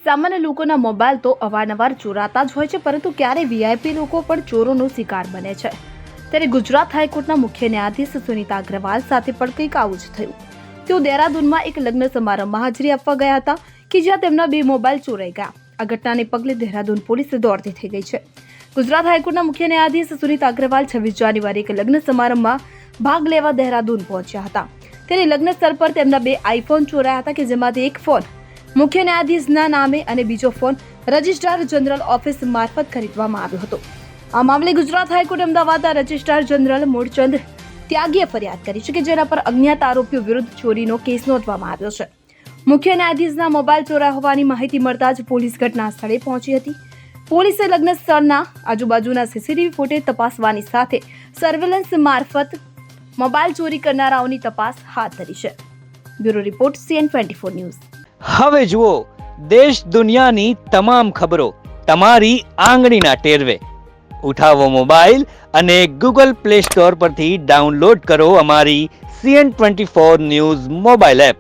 સામાન્ય લોકોના મોબાઈલ તો અવારનવાર ચોરાતા જ હોય છે, પરંતુ ક્યારે વીઆઈપી લોકો પણ ચોરોનો શિકાર બને છે। ત્યારે ગુજરાત હાઈકોર્ટના મુખ્ય ન્યાયાધીશ સુનીતા અગ્રવાલ સાથે પણ કંઈક આવું જ થયું। તેઓ દહેરાદૂનમાં એક લગ્ન સમારંભમાં હાજરી આપવા ગયા હતા કે જ્યાં તેમના 2 મોબાઈલ ચોરાઈ ગયા। આ ઘટનાને પગલે દહેરાદૂન પોલીસ દોડતી થઈ ગઈ છે। ગુજરાત હાઈકોર્ટના મુખ્ય ન્યાયાધીશ સુનીતા અગ્રવાલ 26 જાન્યુઆરીએ એક લગ્ન સમારંભમાં ભાગ લેવા દહેરાદૂન પહોંચ્યા હતા। ત્યારે લગ્ન સ્થળ પર તેમના 2 આઈફોન ચોરાયા હતા કે જેમાંથી એક ફોન મુખ્ય ન્યાયાધીશના નામે અને બીજો ફોન રજિસ્ટ્રાર જનરલ ઓફિસ મારફત ખરીદવામાં આવ્યો હતો। આ મામલે ગુજરાત હાઈકોર્ટ અમદાવાદના રજિસ્ટ્રાર જનરલ મૂળચંદ ત્યાગીએ ફરિયાદ કરી છે કે જેના પર અજ્ઞાત આરોપીઓ વિરુદ્ધ ચોરીનો કેસ નોંધવામાં આવ્યો છે। મુખ્ય ન્યાયાધીશના મોબાઈલ ચોરાયા હોવાની માહિતી મળતા જ પોલીસ ઘટના સ્થળે પહોંચી હતી। પોલીસે લગ્ન સ્થળના આજુબાજુના સીસીટીવી ફૂટેજ તપાસવાની સાથે સર્વેલન્સ મારફત મોબાઈલ ચોરી કરનારાઓની તપાસ હાથ ધરી છે। Bureau report CN24 news. હવે જુઓ દેશ દુનિયાની તમામ ખબરો તમારી આંગળીના ટેરવે। ઉઠાવો મોબાઈલ અને ગૂગલ પ્લે સ્ટોર પરથી ડાઉનલોડ કરો અમારી CN24 ન્યૂઝ મોબાઈલ એપ।